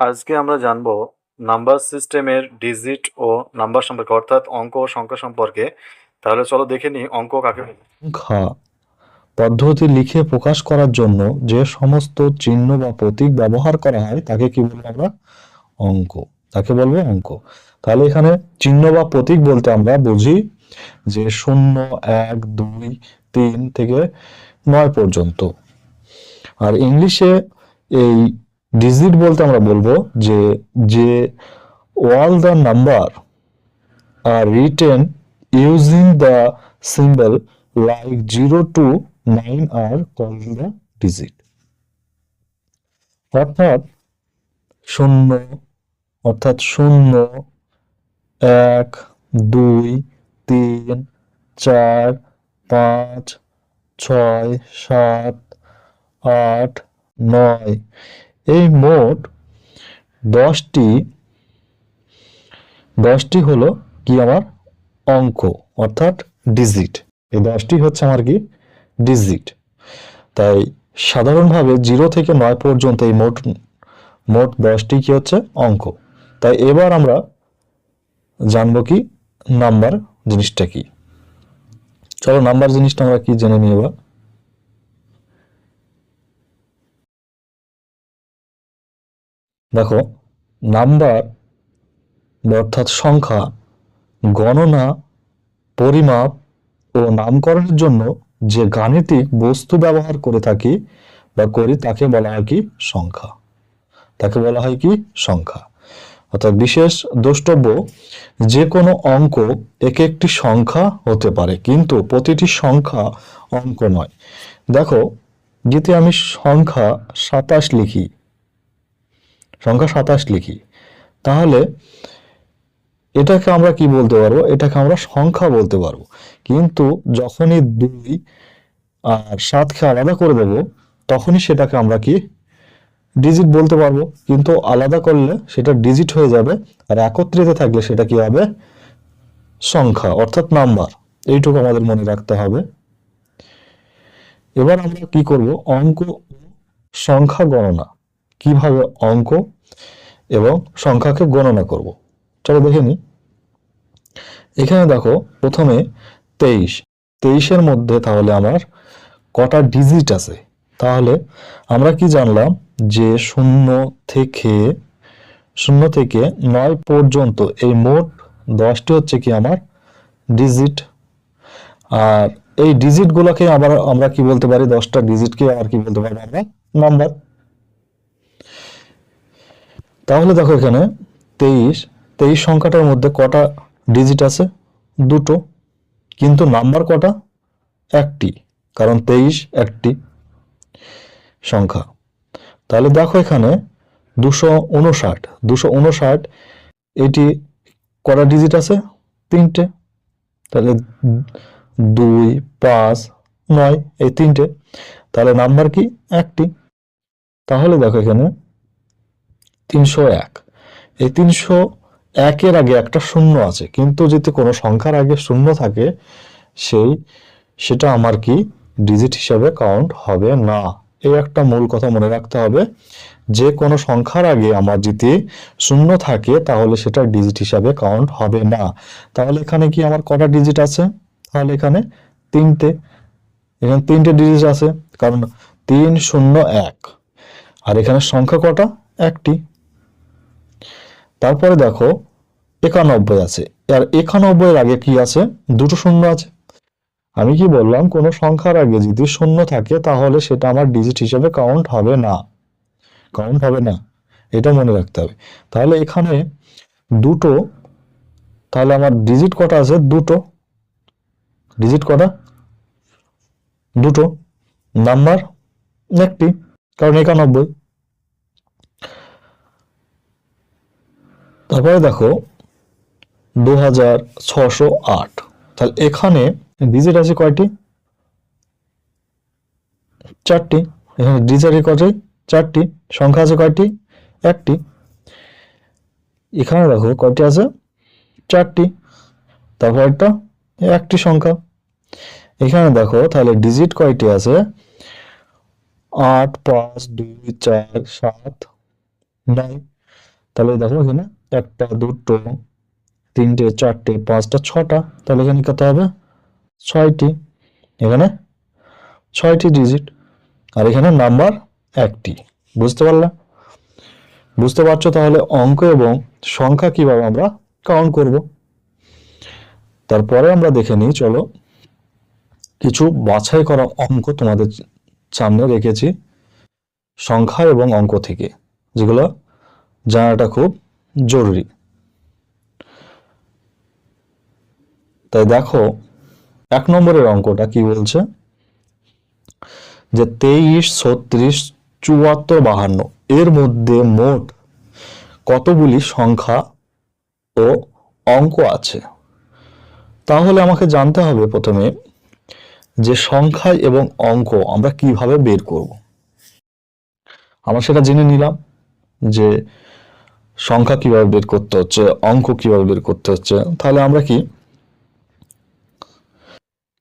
আজকে আমরা জানবো নাম্বার সিস্টেমের ডিজিট ও নাম্বার সম্পর্কে, অর্থাৎ অঙ্ক ও সংখ্যা সম্পর্কে। তাহলে চলো দেখে নিই অঙ্ক কাকে বলে। সংখ্যা পদ্ধতি লিখে প্রকাশ করার জন্য যে সমস্ত চিহ্ন বা প্রতীক ব্যবহার করা হয় তাকে কি বলবো আমরা? অঙ্ক। তাকে বলবো অঙ্ক। তাহলে এখানে চিহ্ন বা প্রতীক বলতে আমরা বুঝি যে 0, 1, 2, 3 থেকে 9 পর্যন্ত। আর ইংলিশে এই ডিজিট বলতে আমরা বলবো যে যে all the number are written using the symbol like 0 to 9 are called the digit. অর্থাৎ শূন্য, অর্থাৎ 0, 1, 2, 3, 4, 5, 6, 7, 8, 9 এই মোট 10টি হলো কি আমার অঙ্ক, অর্থাৎ ডিজিট। এই 10টি হচ্ছে আমার কি ডিজিট। তাই সাধারণভাবে 0 থেকে 9 পর্যন্ত এই মোট 10টি কি হচ্ছে অঙ্ক। তাই এবার আমরা জানবো কি নাম্বার জিনিসটা কি। চলো নাম্বার জিনিসটা আমরা কি জেনে নিই এবার। দেখো, নাম্বার অর্থাৎ সংখ্যা গণনা, পরিমাপ ও নামকরণের জন্য যে গাণিতিক বস্তু ব্যবহার করে থাকি বা করি তাকে বলা হয় কি সংখ্যা। তাকে বলা হয় কি সংখ্যা। অর্থাৎ বিশেষ দ্রষ্টব্য, যে কোনো অঙ্ক একে একটি সংখ্যা হতে পারে, কিন্তু প্রতিটি সংখ্যা অঙ্ক নয়। দেখো, যদি আমি সংখ্যা 27 লিখি, তাহলে এটাকে আমরা কি বলতে পারবো? এটাকে আমরা সংখ্যা বলতে পারবো। কিন্তু যখনই 2 আর 7কে আলাদা করে দেব, তখনই সেটাকে আমরা কি ডিজিট বলতে পারবো। কিন্তু আলাদা করলে সেটা ডিজিট হয়ে যাবে, আর একত্রিত থাকলে সেটা কি হবে? সংখ্যা, অর্থাৎ নাম্বার। এইটুকু আমাদের মনে রাখতে হবে। এবার আমরা কি করব? অঙ্ক সংখ্যা গণনা, কিভাবে অঙ্ক এবং সংখ্যাকে গণনা করব চলো দেখে নিই। এখানে দেখো, প্রথমে 23-এর মধ্যে তাহলে আমার কটা ডিজিট আছে? তাহলে আমরা কি জানলাম যে 0 থেকে 9 পর্যন্ত এই মোট 10টি হচ্ছে কি আমার ডিজিট। আর এই ডিজিট গুলোকে আবার আমরা কি বলতে পারি? 10টা ডিজিটকে আবার কি বলতে পারি আমরা? নাম্বার। তাহলে দেখো এখানে 23 সংখ্যাটার মধ্যে কটা ডিজিট আছে? 2টো। কিন্তু নাম্বার কটা? 1টি, কারণ 23 একটি সংখ্যা। তাহলে দেখো এখানে 259 এটি কটা ডিজিট আছে? 3টে। তাহলে 2, 5, 9 এই 3টে। তাহলে নাম্বার কি? 1টি। তাহলে দেখো এখানে 301, এই 301-এর আগে একটা শূন্য আছে, কিন্তু যদি কোনো সংখ্যার আগে শূন্য থাকে সেটা আমার কি ডিজিট হিসাবে কাউন্ট হবে না। এই একটা মূল কথা মনে রাখতে হবে, যে কোনো সংখ্যার আগে আমার যদি শূন্য থাকে তাহলে সেটা ডিজিট হিসাবে কাউন্ট হবে না। তাহলে এখানে কি আমার কটা ডিজিট আছে? তাহলে এখানে 3টে। এখানে 3টে ডিজিট আছে, কারণ 301। আর এখানে সংখ্যা কটা? 1টি। তারপরে দেখো 91 আছে, আর 91-এর আগে কি আছে? 2টো শূন্য আছে। আমি কি বললাম? কোনো সংখ্যার আগে যদি শূন্য থাকে তাহলে সেটা আমার ডিজিট হিসেবে কাউন্ট হবে না। এটা মনে রাখতে হবে। তাহলে এখানে 2টো, তাহলে আমার ডিজিট কটা আছে? 2টো। ডিজিট কটা? 2টো। নাম্বার 1টি, কারণ 91। তারপরে দেখো 2608, তাহলে এখানে ডিজিট আছে কয়টি? 4টি। এখানে ডিজিট আছে কয়টি? 4টি। সংখ্যা আছে কয়টি? 1টি। এখানে দেখো কয়টি আছে? 4টি। তারপর একটা 1টি সংখ্যা। এখানে দেখো তাহলে ডিজিট কয়টি আছে? 8, 5, 2, 4, 7, 9। তাহলে দেখো এখানে একটা, দুটো, তিনটে, চারটে, পাঁচটা, ছটা, তাহলে এখানে কত হবে? 6টি। এখানে 6টি ডিজিট, আর এখানে নাম্বার একটি। বুঝতে পারলে? বুঝতে পারছো তাহলে অঙ্ক এবং সংখ্যা কিভাবে আমরা কাউন্ট করব। তারপরে আমরা দেখে নিই, চলো কিছু বাছাই করা অঙ্ক তোমাদের সামনে রেখেছি সংখ্যা এবং অঙ্ক থেকে, যেগুলো জানাটা খুব জরুরি। তাই দেখো 1 নম্বরের অঙ্কটা কি বলছে, যে 23, 36, 74, 52 এর মধ্যে মোট কতগুলি সংখ্যা ও অঙ্ক আছে। তাহলে আমাকে জানতে হবে প্রথমে যে সংখ্যা এবং অঙ্ক আমরা কিভাবে বের করব। আমরা সেটা জেনে নিলাম যে সংখ্যা কিভাবে বের করতে হচ্ছে, অঙ্ক কিভাবে বের করতে হচ্ছে। তাহলে আমরা কি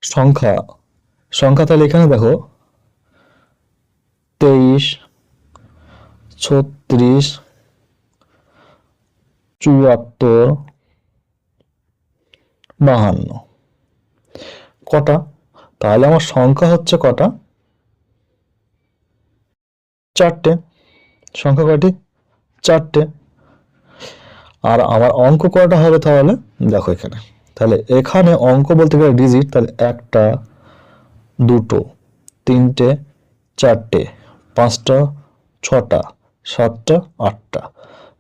সংখ্যা সংখ্যা তাহলে এখানে দেখো 23, 36, 74, 52 কটা? তাহলে আমার সংখ্যা হচ্ছে কটা? 4টে। সংখ্যা কয়টি? 4টে। আর আমার অঙ্ক কয়টা হবে তাহলে? দেখো এখানে, তাহলে এখানে অঙ্ক বলতে গেলে ডিজিট, তাহলে একটা, দুটো, তিনটে, চারটে, পাঁচটা, ছটা, সাতটা, আটটা।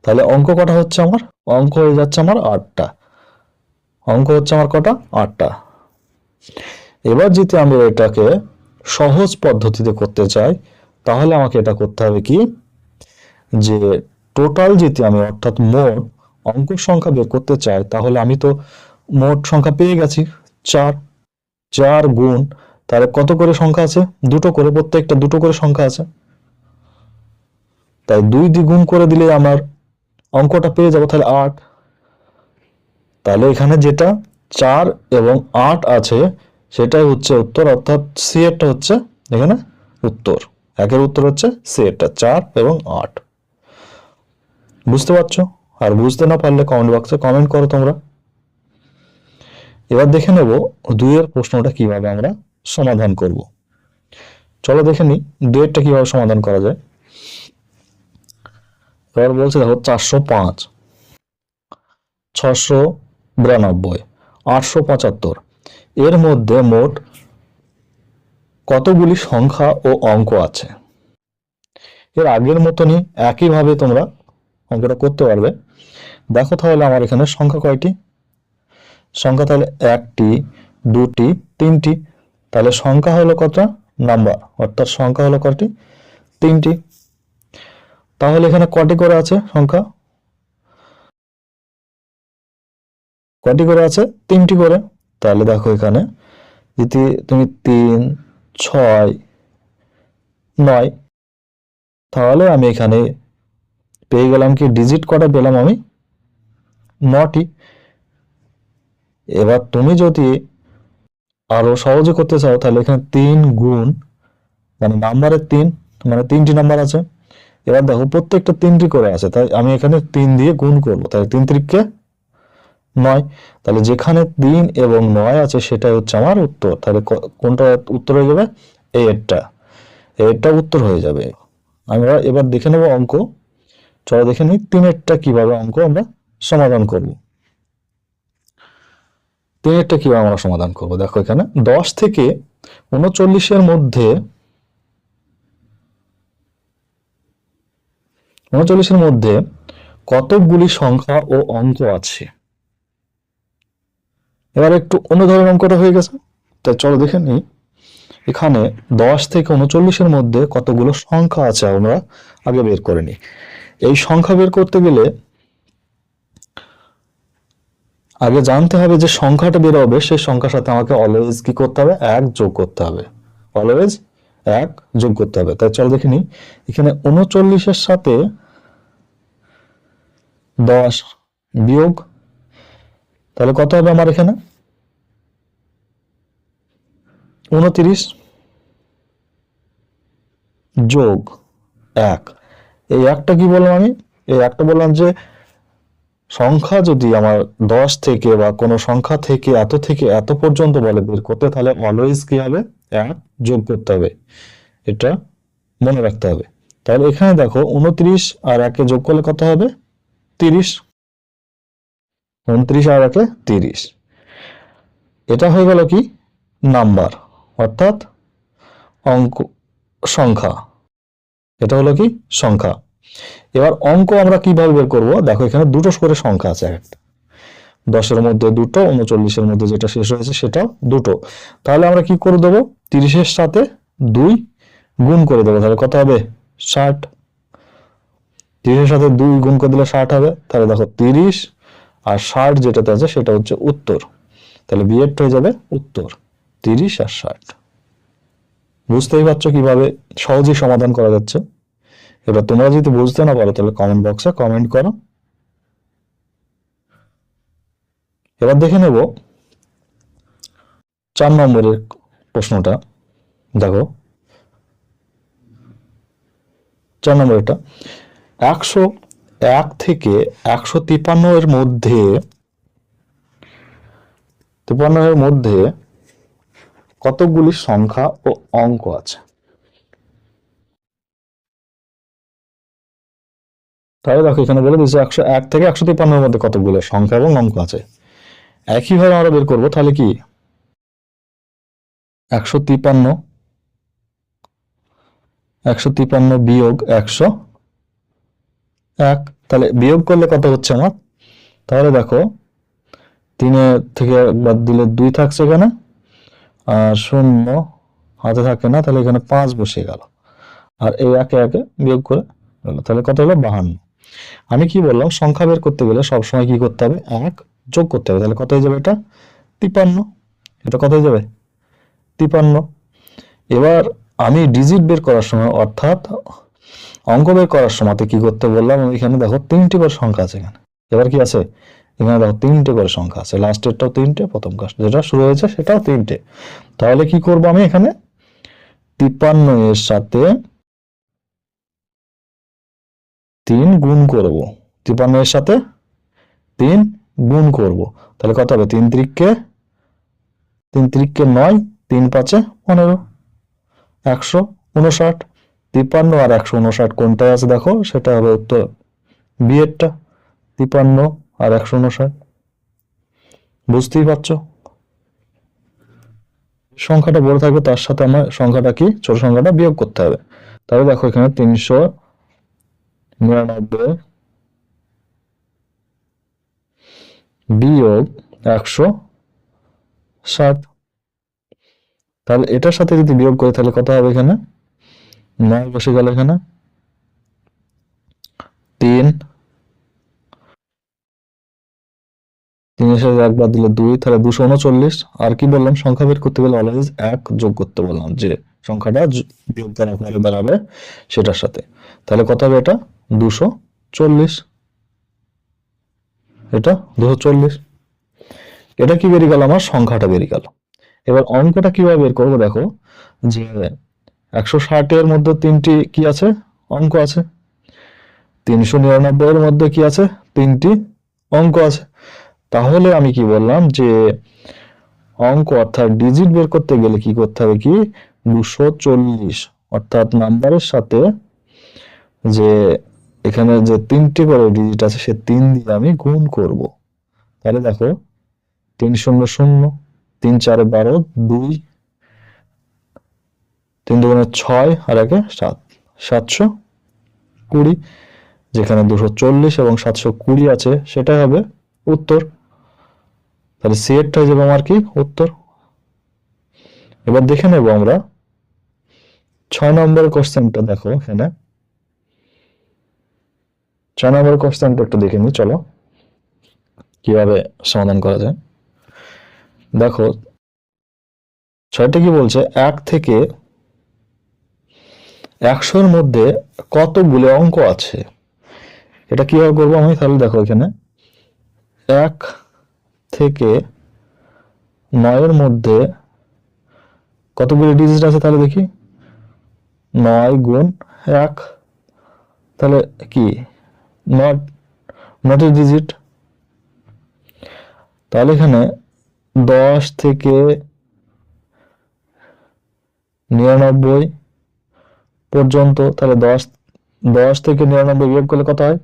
তাহলে অঙ্ক কটা হচ্ছে আমার? অঙ্ক হয়ে যাচ্ছে আমার 8টা। অঙ্ক হচ্ছে আমার কটা? 8টা। এবার যদি আমি এটাকে সহজ পদ্ধতিতে করতে চাই, তাহলে আমাকে এটা করতে হবে কি, যে টোটাল যদি আমি অর্থাৎ মোট অঙ্ক সংখ্যা বের করতে চাই, তাহলে আমি তো মোট সংখ্যা পেয়ে গেছি 4। 4 গুণ, তাহলে কত করে সংখ্যা আছে? দুটো করে, প্রত্যেকটা দুটো করে সংখ্যা আছে। তাই 2 দিয়ে গুণ করে দিলে আমার অঙ্কটা পেয়ে যাবো, তাহলে 8। তাহলে এখানে যেটা 4 এবং 8 আছে সেটাই হচ্ছে উত্তর, অর্থাৎ সি এরটা হচ্ছে এখানে উত্তর। একের উত্তর হচ্ছে সি এরটা, 4 এবং 8। বুঝতে পারছো? আর বুঝতে না পারলে কমেন্ট বক্সে কমেন্ট করো তোমরা। এবার দেখে নেব 2 এর প্রশ্নটা কিভাবে আমরা সমাধান করব। চলো দেখে নিই 2 এরটা কিভাবে সমাধান করা যায়। এবার বলছে দেখো 405, 692, 875 এর মধ্যে মোট কতগুলি সংখ্যা ও অঙ্ক আছে। এর আগের মতনই একইভাবে তোমরা অঙ্কটা করতে পারবে। দেখো তাহলে আমার এখানে সংখ্যা কয়টি? সংখ্যা তাহলে 1টি, 2টি, 3টি। তাহলে সংখ্যা হলো কত? নাম্বার, অর্থাৎ সংখ্যা হলো কয়টি? 3টি। তাহলে এখানে কটি করে আছে সংখ্যা? কটি করে আছে? 3টি করে। তাহলে দেখো এখানে যদি তুমি 3, 6, 9, তাহলে আমি এখানে পেয়ে গেলাম কি, ডিজিট কটা পেলাম আমি? 9টি। এবার তুমি যদি আরো সহজে করতে চাও, তাহলে এখানে 3 গুণ, মানে নাম্বারের 3, মানে 3টি নাম্বার আছে। এবার দেখো প্রত্যেকটা 3টি করে আছে, তাই আমি এখানে 3 দিয়ে গুণ করবো, তাহলে 3 3কে 9। তাহলে যেখানে 3 এবং 9 আছে সেটাই হচ্ছে আমার উত্তর। তাহলে কোনটা উত্তর হয়ে যাবে? এরটা। এরটা উত্তর হয়ে যাবে। আমরা এবার দেখে নেব অঙ্ক। চলো দেখে নিই 3এরটা কিভাবে অঙ্ক আমরা সমাধান করব। 3এরটা কিভাবে আমরা সমাধান করব, দেখো এখানে 10 থেকে 39-এর মধ্যে 39-এর মধ্যে কতকগুলি সংখ্যা ও অঙ্ক আছে। এবার একটু অন্য ধরনের অঙ্কটা হয়ে গেছে, তাই চলো দেখে নিই এখানে 10 থেকে 39-এর মধ্যে কতগুলো সংখ্যা আছে আমরা আগে বের করে নিই। এই সংখ্যা বের করতে গেলে আগে জানতে হবে যে সংখ্যাটা বের হবে, সেই সংখ্যার সাথে আমাকে অলওয়েজ কি করতে হবে? 1 যোগ করতে হবে। অলওয়েজ 1 যোগ করতে হবে। তাই চলো দেখে নিই এখানে 39-এর সাথে 10 বিয়োগ, তাহলে কত হবে আমার এখানে? 29 যোগ 1। এই একটা কি বললাম আমি? এই একটা বললাম যে সংখ্যা যদি আমার 10 থেকে বা কোনো সংখ্যা থেকে এত পর্যন্ত বলে বের করতে, তাহলে অলওয়েজ কি হবে, 1 যোগ করতে হবে। এটা মনে রাখতে হবে। তাহলে এখানে দেখো 29 আর 1 যোগ করলে কত হবে, 30। 29 আর 1 30। এটা হয়ে গেল কি, নাম্বার, অর্থাৎ অঙ্ক, সংখ্যা। এটা হলো কি, সংখ্যা। এবার অঙ্ক আমরা কিভাবে বের করব, দেখো এখানে দুটো করে সংখ্যা আছে একটা, 10-এর মধ্যে দুটো, 39-এর মধ্যে যেটা শেষ হয়েছে সেটাও দুটো। তাহলে আমরা কি করে দেবো, 30-এর সাথে 2 গুণ করে দেবো, তাহলে কত হবে, 60। 30-এর সাথে 2 গুণ করে দিলে 60 হবে। তাহলে দেখো 30 আর 60 যেটাতে আছে সেটা হচ্ছে উত্তর। তাহলে বিয়েরটা হয়ে যাবে উত্তর, 30 আর 60। বুঝতেই পারছো কিভাবে সহজেই সমাধান করা যাচ্ছে। এবার তোমরা যদি বুঝতে না পারো তাহলে কমেন্ট বক্সে কমেন্ট করো। এবার দেখে নেব 4 নম্বরের প্রশ্নটা। দেখো 4 নম্বরটা, 101 থেকে 153 এর মধ্যে 53 এর মধ্যে কতগুলি সংখ্যা ও অঙ্ক আছে। তাহলে দেখো এখানে বলে দিচ্ছে 101 থেকে 153 এর মধ্যে কতগুলো সংখ্যা এবং অঙ্ক আছে। একইভাবে আমরা বের করবো, তাহলে কি 153 বিয়োগ 101, তাহলে বিয়োগ করলে কত হচ্ছে আমার, তাহলে দেখো 3 থেকে বাদ দিলে 2 থাকছে এখানে, আর 0 হাতে থাকে না, তাহলে এখানে 5 বসে গেল, আর এই একে একে বিয়োগ করে গেল, তাহলে কত হলো 52। আমি কি বললাম, সংখ্যা বের করতে গেলে সবসময় কি করতে হবে, 1 যোগ করতে হবে, তাহলে কত হয়ে যাবে, এটা 53। এটা কত হয়ে যাবে, 53। এবার আমি ডিজিট বের করার সময়, অর্থাৎ অঙ্ক বের করার সময় কি করতে বললাম, এখানে দেখো 3টে করে সংখ্যা আছে এখানে। এবার কি আছে, এখানে দেখো 3টে করে সংখ্যা আছে, লাস্টেরটাও 3টে, প্রথম কাজ যেটা শুরু হয়েছে সেটাও 3টে। তাহলে কি করব, আমি এখানে 53 এর সাথে 3 গুণ করব, 53 এর সাথে 3 গুণ করব, তাহলে কত হবে, 3 3কে 9, 3 5 15, 159। 53 আর 159 কোনটায় আছে দেখো, সেটা হবে উত্তর বিয়েরটা, 53 আর 159। বুঝতেই পারছো, সংখ্যাটা বড় থাকবে তার সাথে আমার সংখ্যাটা কি, ছোট সংখ্যাটা বিয়োগ করতে হবে। তাহলে দেখো এখানে 399 বিয়োগ 160, তাহলে এটার সাথে যদি বিয়োগ করি তাহলে কত হবে, এখানে 9 বসে গেল, এখানে 3, 3 এর সাথে 1 বাদ দিলে 2, তাহলে 239। আর কি বললাম, সংখ্যা বের করতে গেলে অলওয়েজ 1 যোগ করতে বললাম, যে সংখ্যাটা বিয়োগ করা ফলে দাঁড়াবে সেটার সাথে, তাহলে কত হবে, এটা 240। এটা 240। এটা কি বেরিয়ে গেল, আমার সংখ্যাটা বেরিয়ে গেল। এবার অঙ্কটা কিভাবে বের করবো, দেখো যে 160 এর মধ্যে 3টি কি আছে, অঙ্ক আছে। 399 এর মধ্যে কি আছে, 3টি অঙ্ক আছে। তাহলে আমি কি বললাম, যে অঙ্ক অর্থাৎ ডিজিট বের করতে গেলে কি করতে হবে, কি 240, অর্থাৎ নাম্বারের সাথে যে এখানে যে 3টি করে ডিজিট আছে সে 3 দিয়ে আমি গুণ করব। তাহলে দেখো 3 0 0, 3 4 12, 2 3 2 6 আর 1 7, 720। যেখানে 240 এবং 720 আছে সেটাই হবে উত্তর। তাহলে সি এরটা হয়ে যাবে আমার কি, উত্তর। এবার দেখে নেব আমরা 6 নম্বর কোশ্চেনটা। দেখো এখানে 6 নম্বর কোশ্চেনটা একটু দেখে নিই, চলো কিভাবে সমাধান করা যায়। দেখো 6টা কি বলছে, 1 থেকে 100-এর মধ্যে কতগুলো অঙ্ক আছে। এটা কিভাবে করবো আমি, তাহলে দেখো এখানে 1 থেকে 9-এর মধ্যে কতগুলো ডিজিট আছে, তাহলে দেখি 9 গুণ 1, তাহলে কি নট নট এ ডিজিট। তাহলে এখানে 10 থেকে 99 পর্যন্ত, তাহলে 10 থেকে 99 বিয়োগ করলে কত হয়?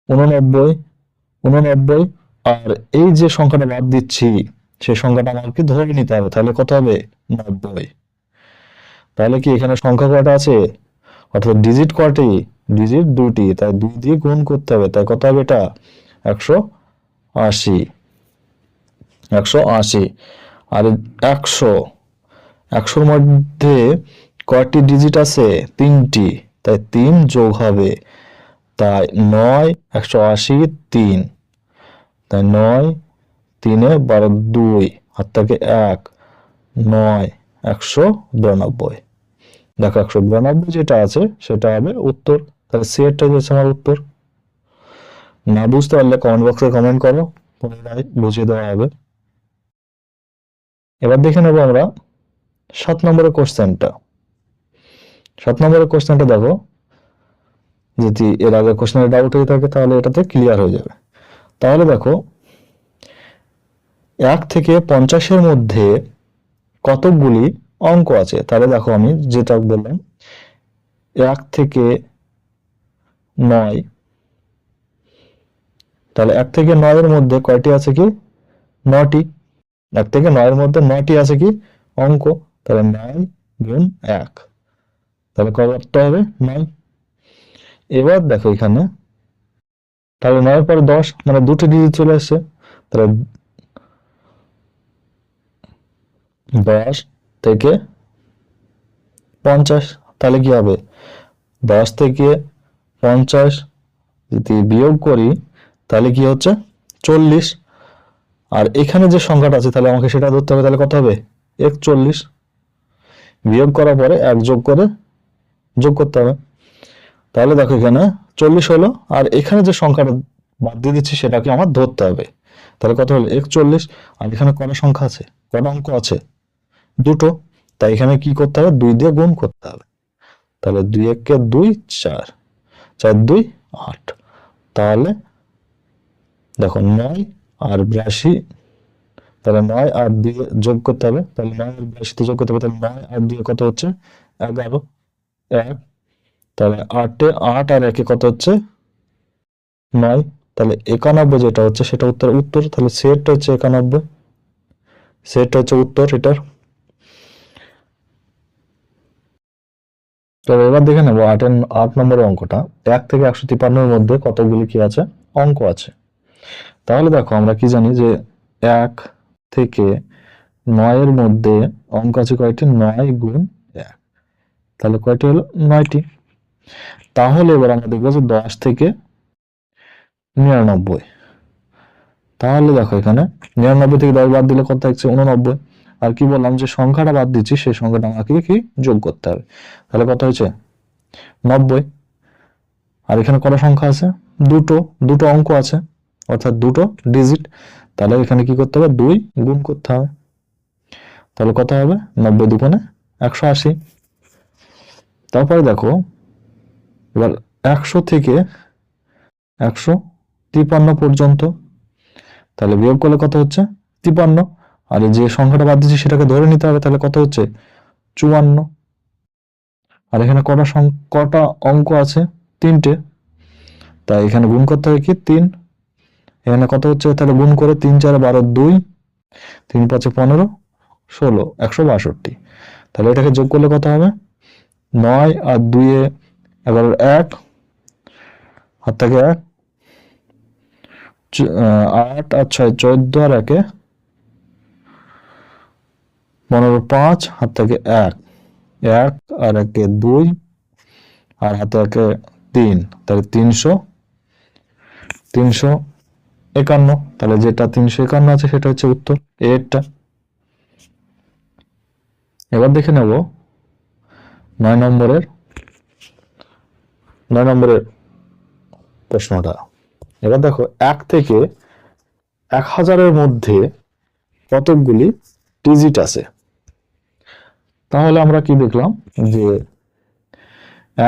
89। আর এই যে সংখ্যাটা বাদ দিচ্ছি সেই সংখ্যাটা আমাকে ধরে নিতে হবে, তাহলে কত হবে? 90। তাহলে কি এখানে সংখ্যা কয়টা আছে, অর্থাৎ ডিজিট কয়টি? ডিজিট 2টি, তাই 2 দিয়ে গুণ করতে হবে, তাই কত হবে এটা? 180। 180। আর 100 মধ্যে কয়টি ডিজিট আছে? 3টি, তাই 3 যোগ হবে, তাই 9 180 3, তাই 9 3 12 2, হাত থেকে 1, 9 192। দেখো 192 যেটা আছে সেটা হবে উত্তর, তাহলে সি এরটা হচ্ছে আমার উত্তর। না বুঝতে পারলে কমেন্ট বক্সে কমেন্ট করো, পুনরায় বুঝিয়ে দেওয়া হবে। এবার দেখে নেবো আমরা 7 নম্বরের কোশ্চেনটা। 7 নম্বরের কোশ্চেনটা দেখো, যদি এর আগে কোশ্চেনের ডাউট হয়ে থাকে তাহলে এটাতে ক্লিয়ার হয়ে যাবে। তাহলে দেখো 1 থেকে 50-এর মধ্যে কতকগুলি অঙ্ক আছে, তাহলে দেখো আমি যেটা বললাম 1 থেকে 9, তাহলে 1 থেকে 9 এর মধ্যে কয়টি আছে কি? 9টি। 1 থেকে 9 এর মধ্যে 9টি আছে কি অঙ্ক, তাহলে 9 গুণ 1, তাহলে কত হবে? 9। এবার দেখো এখানে, তাহলে 9 এর পরে 10, মানে 2টি ডিজিট চলে আসছে, তাহলে 10 থেকে 50, তাহলে কি হবে? 10 থেকে 50 যদি বিয়োগ করি তাহলে কি হচ্ছে? 40। আর এখানে যে সংখ্যাটা আছে তাহলে আমাকে সেটা ধরতে হবে, তাহলে কত হবে? 41। বিয়োগ করার পরে 1 যোগ করে যোগ করতে হবে, তাহলে দেখো এখানে 40 হলো, আর এখানে যে সংখ্যাটা বাদ দিয়ে দিচ্ছি সেটাকে আমার ধরতে হবে, তাহলে কত হলো? 41। আর এখানে কটা সংখ্যা আছে, কটা অঙ্ক আছে? 2টো, তাই এখানে কি করতে হবে? 2 দিয়ে গুণ করতে হবে, তাহলে 2 একে 2 4, 4 2 8, তাহলে দেখো 9 আর 82, তাহলে 9 আর 2 যোগ করতে হবে, তাহলে 9 আর 82 যোগ করতে হবে, তাহলে 9 আর 2 কত হচ্ছে? 11, 1, তাহলে 8 আর 1 কত হচ্ছে? 9, তাহলে 91 যেটা হচ্ছে সেটা উত্তর, তাহলে সেটটা হচ্ছে 91, সেটটা হচ্ছে উত্তর এটার। তো এবার দেখে নেবো 8 নম্বরের অঙ্কটা, 1 থেকে 153-এর মধ্যে কতগুলি কি আছে? অঙ্ক আছে। তাহলে দেখো আমরা কি জানি যে 1 থেকে 9 এর মধ্যে অঙ্ক আছে কয়টি? 9 গুণ 1, তাহলে কয়টি হলো? 9টি। তাহলে এবার আমরা দেখবো যে 10 থেকে 99, তাহলে দেখো এখানে 99 থেকে 10 বাদ দিলে কত থাকছে? 89। আর কি বললাম যে সংখ্যাটা বাদ দিচ্ছি সেই সংখ্যাটা আমাকে কি যোগ করতে হবে, তাহলে কত হয়েছে? 90। আর এখানে কটা সংখ্যা আছে? দুটো অঙ্ক আছে, অর্থাৎ 2টো ডিজিট, তাহলে এখানে কি করতে হবে? 2 গুণ করতে হবে, তাহলে কত হবে? 90 দুগুণে 180। তারপরে দেখো এবার 100 থেকে 153 পর্যন্ত, তাহলে বিয়োগ করলে কত হচ্ছে? 53। আর যে সংখ্যাটা বাদ দিচ্ছি সেটাকে ধরে নিতে হবে, তাহলে কত হচ্ছে? 54। আর এখানে কটা অঙ্ক আছে? 3টে, তাই এখানে গুণ করতে হবে কি? 3। এখানে কত হচ্ছে? তাহলে গুণ করে 3 4 12 2, 3 5 15 16, 162। তাহলে এটাকে যোগ করলে কত হবে? 9 আর 2 11 1, হাত থেকে 1, 8 আর 6 14, আর 1 15 5, হাত থেকে 1 1, আর 1 2, আর হাতে 1 3, তাহলে 351। তাহলে যেটা 351 আছে সেটা হচ্ছে উত্তর এরটা। এবার দেখে নেব 9 নম্বরের প্রশ্নটা। এবার দেখো 1 থেকে 1000-এর মধ্যে কতকগুলি ডিজিট আছে, তাহলে আমরা কি দেখলাম যে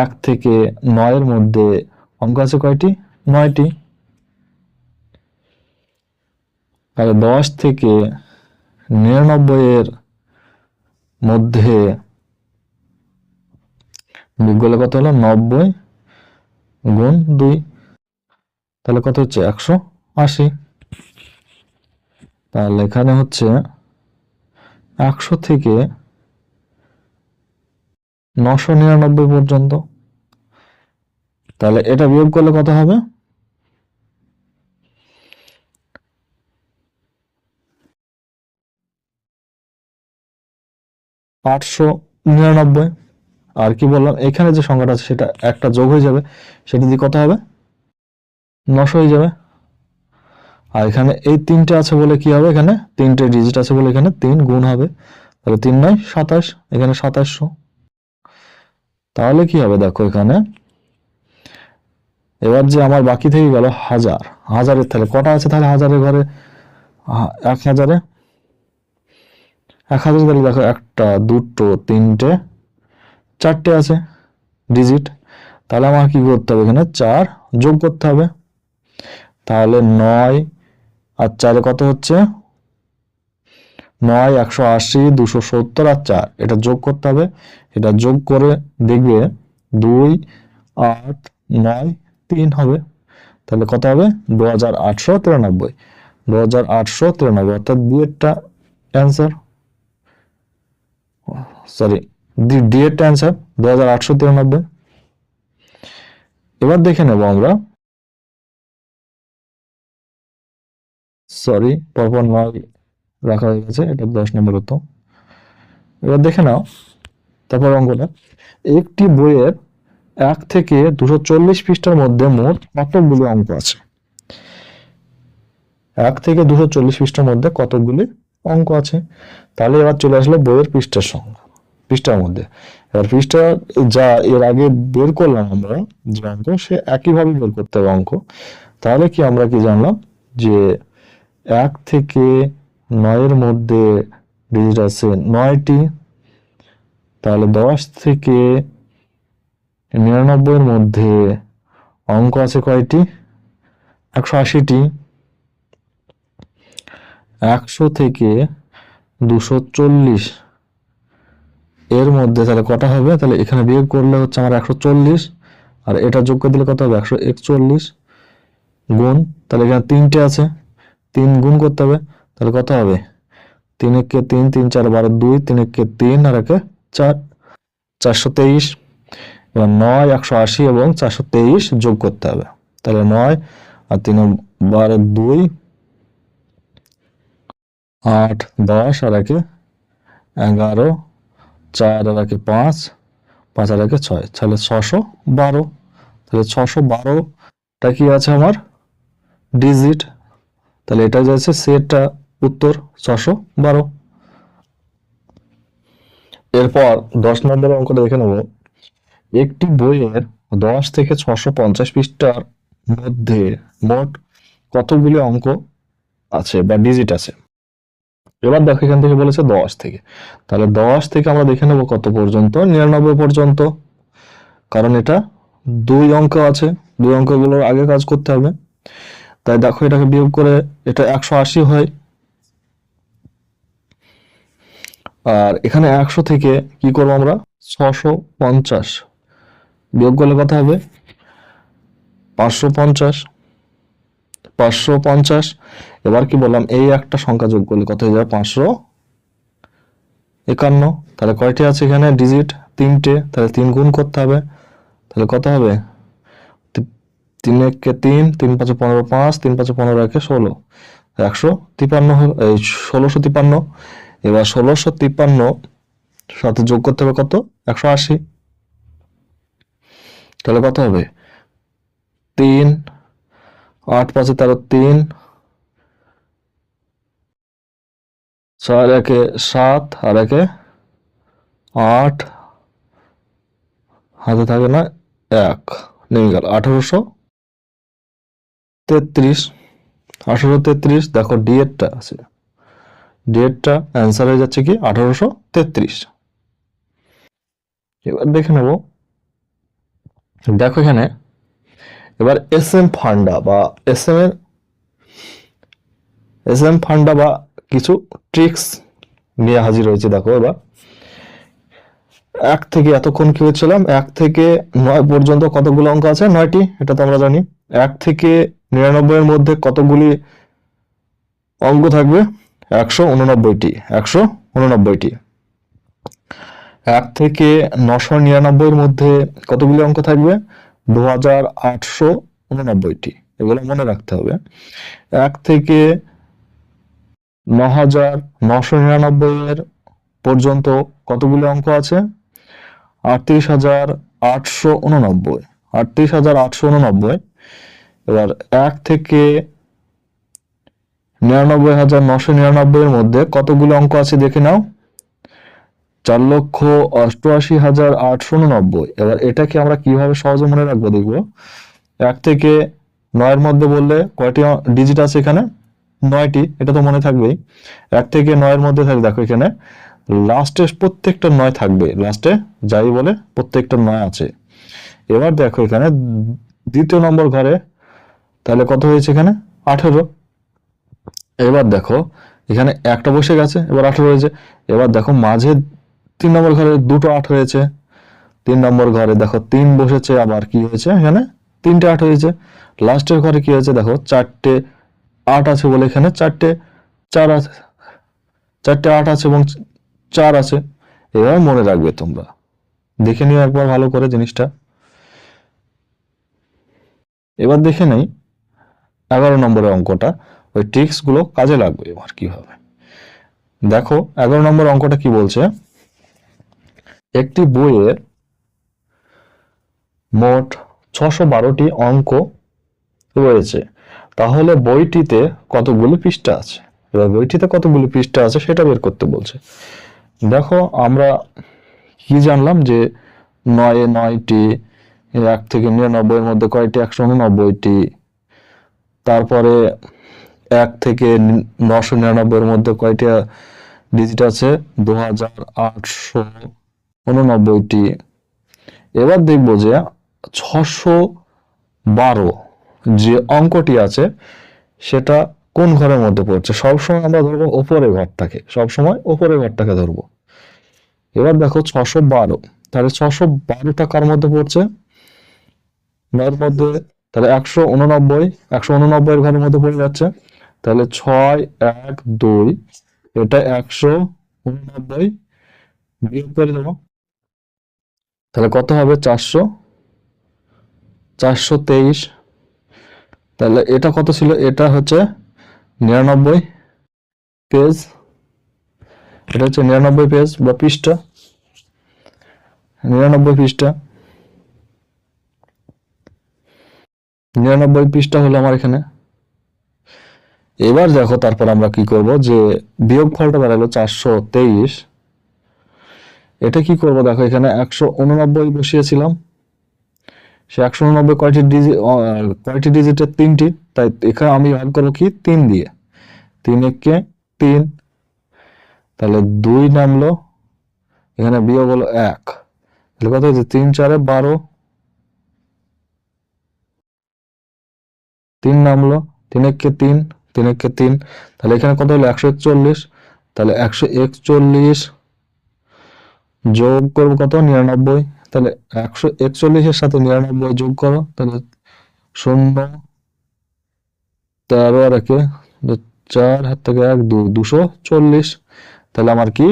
1 থেকে 9 এর মধ্যে অঙ্ক আছে কয়টি? 9টি। তাহলে 10 থেকে 99 এর মধ্যে বিয়োগ করলে কত হলো? 90 গুণ 2, তাহলে কত হচ্ছে? 180। তাহলে এখানে হচ্ছে 100 থেকে 999 পর্যন্ত। তাহলে এটা বিয়োগ করলে কত হবে? 899। আর কি বললাম, এখানে যে সংখ্যাটা আছে সেটা একটা যোগ হয়ে যাবে, সেটা দিয়ে কত হবে? 900 হয়ে যাবে। আর এখানে এই 3টে আছে বলে কি হবে? এখানে 3টে ডিজিট আছে বলে এখানে 3 গুণ হবে, তাহলে 3 9 27, এখানে 2700। তাহলে কি হবে দেখো এখানে, এবার যে আমার বাকি থেকে গেল 1000, হাজারের তাহলে কটা আছে? তাহলে হাজারের ঘরে 1000-এ 1000, তাহলে দেখো 1টা 2টো 3টে 4টে আছে ডিজিট। তাহলে আমার কি করতে হবে? এখানে 4 যোগ করতে হবে। তাহলে 9 আর 4 কত হচ্ছে? 9, 180, 270 আর 4, এটা যোগ করতে হবে। এটা যোগ করে দেখবে 2, 8, 9, 3 হবে। তাহলে কত হবে? 2893। 2893 অর্থাৎ বিয়েরটা অ্যান্সার, সরি ডিএরটা অ্যান্সার 2893। এবার দেখে নেব আমরা, সরি পরপর 9 রাখা হয়ে গেছে, এটা 10 নম্বর হতো। এবার দেখে নাও তারপর অঙ্কটা, একটি বইয়ের 1 থেকে 240 পৃষ্ঠার মধ্যে মোট কতগুলি অঙ্ক আছে? 1 থেকে 240 পৃষ্ঠার মধ্যে কতগুলি অঙ্ক আছে? তাহলে এবার চলে আসলো বইয়ের পৃষ্ঠার সংখ্যা, পৃষ্ঠার মধ্যে। এবার পৃষ্ঠা যা এর আগে বের করলাম আমরা যে অঙ্ক, সে একইভাবে বের করতে হবে অঙ্ক। তাহলে কি আমরা কি জানলাম যে 1 থেকে 9 এর মধ্যে ডিজিট আছে 9টি। তাহলে 10 থেকে 99 এর মধ্যে অঙ্ক আছে কয়টি? 180টি। 100 থেকে 240 এর মধ্যে তাহলে কটা হবে? তাহলে এখানে বিয়োগ করলে হচ্ছে আমার 140, আর এটা যোগ করে দিলে কত হবে? 141 গুণ, তাহলে এখানে 3টে আছে, 3 গুণ করতে হবে, তাহলে কত হবে? 3 একে 3, 3 4 12, 2, 3 একে 3 আর একে 4, 423। এবার 9, 180 এবং 423 যোগ করতে হবে। তাহলে 9 আর 3 12, 2, 8, 10 আর একে 11, 4 আর একে 5, 5 আর একে 6, তাহলে 612। তাহলে 612টা কি আছে আমার? ডিজিট। তাহলে এটা যাচ্ছে সেটটা উত্তর 612। এরপর 10 নম্বর অঙ্কটা দেখে নেব, একটি বইয়ের 10 থেকে 650 পৃষ্ঠার মধ্যে মোট কতগুলি অঙ্ক আছে বা ডিজিট আছে? এবার দেখো এখান থেকে বলেছে 10 থেকে, তাহলে 10 থেকে আমরা দেখে নেব কত পর্যন্ত? 99 পর্যন্ত, কারণ এটা 2 অঙ্ক আছে, 2 অঙ্কগুলোর আগে কাজ করতে হবে। তাই দেখো এটাকে বিয়োগ করে এটা 180 হয়। আর এখানে 100 থেকে কি করবো আমরা? 650 বিয়োগ করলে কত হবে? 550। 550। এবার কি বললাম, এই একটা সংখ্যা যোগ করলে কত হয়ে যাবে? 551। তাহলে কয়টি আছে এখানে ডিজিট? 3টে, তাহলে 3 গুণ করতে হবে, তাহলে কত হবে? 3 একে 3, 3 5 15, 5, 3 5 15 একে 16, 153 হলো, এই 1653। এবার 1653 সাথে যোগ করতে হবে কত? 180। তাহলে কত হবে? 3, 8 5 13, 3, 4 একে 7 আর একে 8, হাতে থাকে না 1, নেমে গেল 1833। 1833, দেখো ডিএডটা আছে, ডিএডটা অ্যান্সার হয়ে যাচ্ছে কি 1833। এবার দেখে নেব, দেখো এখানে এবার এস এম ফান্ডা বা কিছু ট্রিক্স নিয়ে হাজির হয়েছে। দেখো এবার 1 থেকে এতক্ষণ কি হচ্ছিলাম, 1 থেকে 9 পর্যন্ত কতগুলো অঙ্ক আছে? 9টি, এটা তো আমরা জানি। 1 থেকে 99 এর মধ্যে কতগুলি অঙ্ক থাকবে? 189টি। 189টি। 1 থেকে 999 এর মধ্যে কতগুলি অঙ্ক থাকবে? 2889টি। এগুলো মনে রাখতে হবে। 1 থেকে 9999 এর পর্যন্ত কতগুলি অঙ্ক আছে? 38,889। 38,889। এবার 1 থেকে 99,999 এর মধ্যে কতগুলো অঙ্ক আছে দেখে নাও? 4,88,889। এবার এটাকে আমরা কিভাবে সহজে মনে রাখবো দেখবো। 1 থেকে 9 এর মধ্যে বললে কয়টি ডিজিট আছে এখানে? 9টি, এটা তো মনে থাকবেই। 1 থেকে 9 এর মধ্যে থাকবে, দেখো এখানে লাস্টে প্রত্যেকটা 9 থাকবে, লাস্টে যাই বলে প্রত্যেকটা 9 আছে। এবার দেখো এখানে দ্বিতীয় নম্বর ঘরে তাহলে কত হয়েছে এখানে? 18। এবার দেখো এখানে একটা বসে গেছে, এবার 18 হয়েছে। এবার দেখো মাঝে 3 নম্বর ঘরে দুটো 8 হয়েছে। 3 নম্বর ঘরে দেখো 3 বসেছে, আবার কি হয়েছে এখানে? 3টে 8 হয়েছে। লাস্টের ঘরে কি হয়েছে? দেখো 4টে 8 আছে বলে এখানে 4টে 4 আছে, 4টে 8 আছে এবং 4 আছে। এভাবে মনে রাখবে তোমরা, দেখে নিও একবার ভালো করে জিনিসটা। এবার দেখে নেই 11 নম্বরের অঙ্কটা, ওই ট্রিক্স গুলো কাজে লাগবে এবার কিভাবে। দেখো 11 নম্বর অঙ্কটা কি বলছে? একটি বইয়ের মোট 612টি অঙ্ক রয়েছে, তাহলে বইটিতে কতগুলি পৃষ্ঠা আছে? এবার বইটিতে কতগুলি পৃষ্ঠা আছে সেটা বের করতে বলছে। দেখো আমরা কি জানলাম যে 9 এ 9টি, 1 থেকে 99 এর মধ্যে কয়টি? 189টি। তারপরে 1 থেকে 999 এর মধ্যে কয়টি ডিজিট আছে? 2889টি। এবার দেখবো যে 612 যে অঙ্কটি আছে সেটা কোন ঘরের মধ্যে পড়ছে? সবসময় আমরা ধরবো ওপরের ঘরটাকে, সবসময় ওপরের ঘরটাকে ধরবো। এবার দেখো 612, তাহলে 612টা কার মধ্যে পড়ছে? নয়ের মধ্যে। তাহলে 189 এর ঘরের মধ্যে পড়ে যাচ্ছে। তাহলে 6 1 2, এটা 189 বিয়োগ করে দেবো, তাহলে কত হবে? 423। তাহলে এটা কত ছিল? এটা হচ্ছে 99 পেজ, এটা হচ্ছে 99 পেজ বা পৃষ্ঠা, 99 পৃষ্ঠা। 99 পৃষ্ঠা হলো আমার এখানে। এবার দেখো তারপর আমরা কি করব, যে বিয়োগ ফলটা দাঁড়ালো 423। এটা কি করব? দেখো এখানে 189 বসিয়েছিলাম, সে 189 কয়টি ডিজিটের? 3টি। তাই এখানে আমি ভাগ করবো কি? 3 দিয়ে। 3 একে 3, তাহলে 2 নামলো, এখানে বিয়োগ হলো 1, তাহলে কত হচ্ছে? 3 4 12, 3 নামলো, 3 একে 3, 3 একে 3, তাহলে এখানে কত হলো? 141। তাহলে 141 যোগ করবো কত? 99। তাহলে 141 এর সাথে 99 যোগ করো, তাহলে 0 13 আর একে 4, হাত থেকে 1 2, 240। তাহলে আমার কি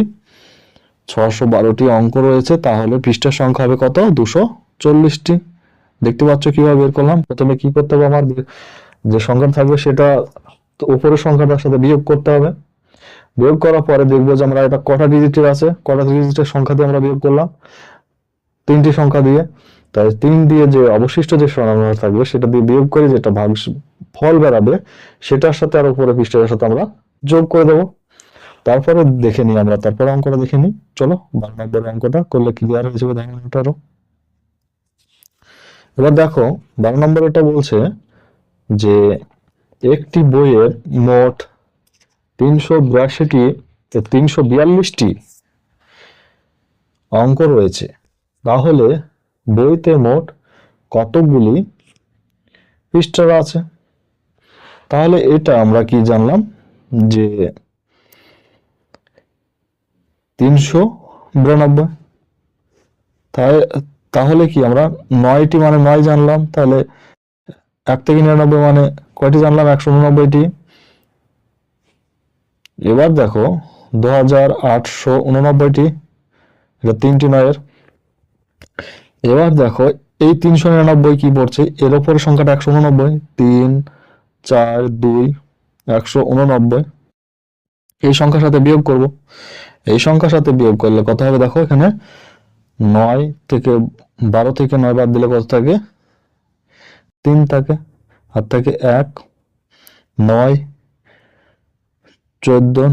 612টি অঙ্ক রয়েছে, তাহলে পৃষ্ঠার সংখ্যা হবে কত? 240টি। দেখতে পাচ্ছ কিভাবে বের করলাম? প্রথমে কি করতে হবে? আমার যে সংখ্যা থাকবে সেটা উপরের সংখ্যাটার সাথে বিয়োগ করতে হবে। বিয়োগ করার পরে দেখবো যে আমরা এটা কটা ডিজিটের আছে, কটা ডিজিটের সংখ্যা দিয়ে আমরা বিয়োগ করলাম? 3টি সংখ্যা দিয়ে। তাই 3 দিয়ে যে অবশিষ্ট যে সংখ্যা থাকবে সেটা দিয়ে বিয়োগ করে যেটা ফল বেরাবে সেটার সাথে আর উপরে পৃষ্ঠার সাথে আমরা যোগ করে দেবো। তারপরে দেখে নিই আমরা, তারপরে অঙ্কটা দেখে নিই। চলো 12 নম্বর অঙ্কটা করলে ক্লিয়ার হয়ে যাবে ধারণাটারও। এবার দেখো 12 নম্বর এটা বলছে যে একটি বইয়ের মোট 342টি অঙ্ক রয়েছে, তাহলে বইতে মোট কতগুলি পৃষ্ঠাটা আছে। তাহলে এটা আমরা কি জানলাম যে 392। তাহলে তাহলে কি আমরা 9টি মানে 9 জানলাম। তাহলে 1 থেকে 99 মানে কয়টি জানলাম? 189টি। এবার দেখো 2889টি, এটা 3টি 9-এর। এবার দেখো এই 399 কি পড়ছে, এর ওপরের সংখ্যাটা 189, 3 4 2 189। এই সংখ্যার সাথে বিয়োগ করব। এই সংখ্যার সাথে বিয়োগ করলে কত হবে দেখো, এখানে 9 থেকে 12 থেকে 9 বাদ দিলে কত থাকে? 3 থাকে। আর থাকে 1 9 14,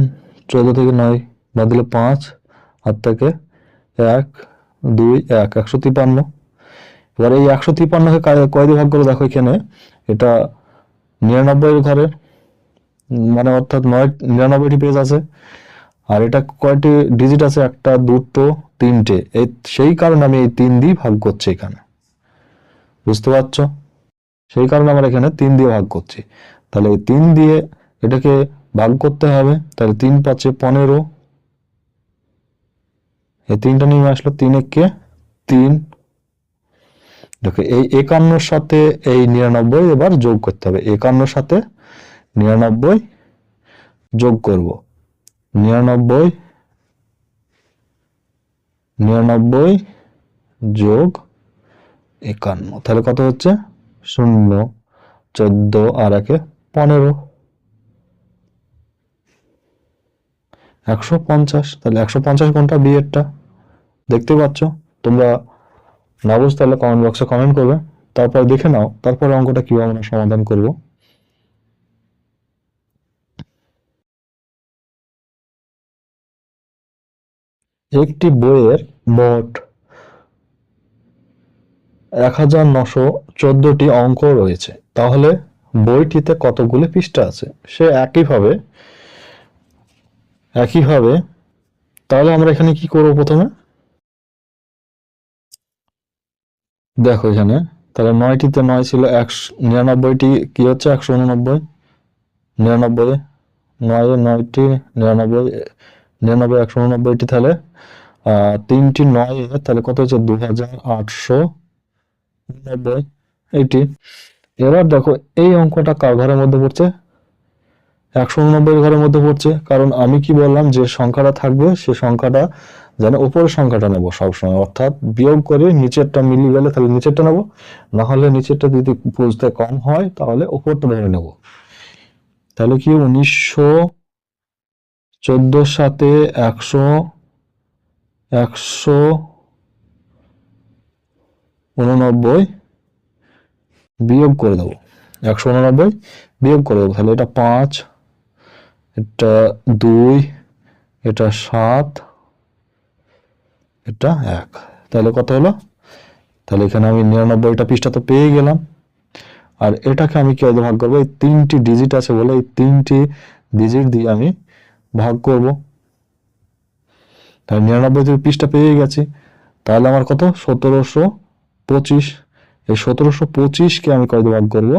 14 থেকে 9 বাদ দিলে 5, আর থাকে 1 2 1 153। এবার এই 153কে কয় দিয়ে ভাগ করে দেখো, এখানে এটা 99 এর ঘরের, মানে অর্থাৎ 99টি পেজ আছে। আর এটা কয়টি ডিজিট আছে? একটা, দুটো, তিনটে। এই সেই কারণে আমি এই 3 দিয়ে ভাগ করছি এখানে, বুঝতে পারছো? সেই কারণে আমরা এখানে 3 দিয়ে ভাগ করছি। তাহলে এই 3 দিয়ে এটাকে ভাগ করতে হবে। তাহলে 3 5 15, এই 3টা নেমে আসলো, 3 1 3। দেখো এই 51 সাথে এই 99 এবার যোগ করতে হবে। 51 সাথে 99 যোগ করব। 99 যোগ 51, তাহলে কত হচ্ছে? 0 14 আর 1 15, 150। তাহলে 150 কোনটা? বি এরটা। দেখতে পাচ্ছ? তোমরা না বুঝতে পারলে কমেন্ট বক্সে কমেন্ট করবে, তারপর দেখে নাও তারপরে অঙ্কটা কিভাবে আমরা সমাধান করব। একটি বইয়ের মোট 1914টি অঙ্ক রয়েছে, তাহলে বইটিতে কতগুলি পৃষ্ঠা আছে? সে একইভাবে তাহলে আমরা এখানে কি করব? প্রথমে দেখো এখানে, তাহলে 9টিতে 9 ছিল, 99টি কি হচ্ছে? 189। 99 9 9টি 99 99 189টি, তাহলে 3টি 9, তাহলে কত হচ্ছে? 2890 এইটি। এবার দেখো এই অঙ্কটা কার ঘরের মধ্যে পড়ছে? 189 ঘরের মধ্যে পড়ছে। কারণ আমি কি বললাম, যে সংখ্যাটা থাকবে সে সংখ্যাটা যেন উপরের সংখ্যাটা নেব সবসময়, অর্থাৎ বিয়োগ করে নিচেরটা মিলিয়ে গেলে তাহলে নিচেরটা নেব, না হলে নিচেরটা যদি বুঝতে কম হয় তাহলে উপরটা ধরে নেব। তাহলে কি 1914 সাথে 189 বিয়োগ করে দেবো। 189 বিয়োগ করে দেবো। তাহলে এটা 5, এটা 2, এটা 7, এটা 1। তাহলে কত হলো? তাহলে এখানে আমি 99টা পৃষ্ঠা তো পেয়ে গেলাম। আর এটাকে আমি কি ভাগ করবো? এই 3টি ডিজিট আছে বলে এই 3টি ডিজিট দিয়ে আমি ভাগ করব। তাহলে 99 পৃষ্ঠা পেয়ে গেছি। তাহলে আমার কত? 1725। এই 1725কে আমি কয় দিয়ে ভাগ করবো?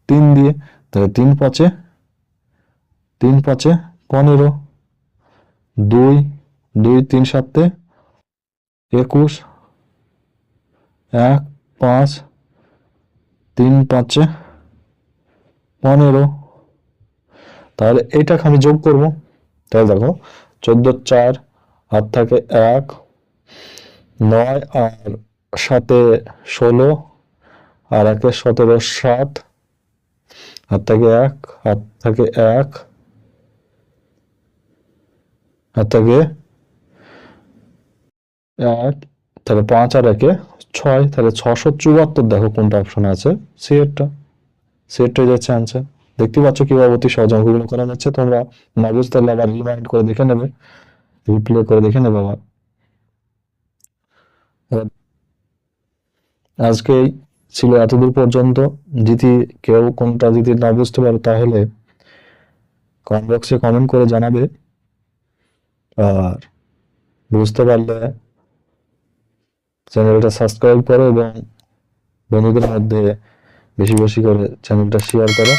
3 দিয়ে। তাহলে 3 5 15, 2 2 3 7 21, 1 5 3 5 15। তাহলে এইটাকে আমি যোগ করব। তাহলে দেখো 14 4 আর থাকে 1, 9 আর 7 16, আর 1 17 7, আর থাকে 1, আর থাকে 1, আর থাকে 1, তাহলে 5 আর 1 6, তাহলে 674। দেখো কোনটা অপশন আছে? সিএরটাই যাচ্ছে আনসার। দেখতে পাচ্ছ কিভাবে অতি সহজ অঙ্কগুলো করা যাচ্ছে। তোমরা না বুঝতে পারলে আবার রিমাইন্ড করে দেখে নেবে, রিপ্লে করে দেখে নেবে আবার। আজকে ছিল এতদূর পর্যন্ত। যদি কেউ কোনটা যদি না বুঝতে পারো তাহলে কমেন্ট বক্সে কমেন্ট করে জানাবে, আর বুঝতে পারলে চ্যানেলটা সাবস্ক্রাইব করো এবং বন্ধুদের মধ্যে বেশি বেশি করে চ্যানেলটা শেয়ার করো।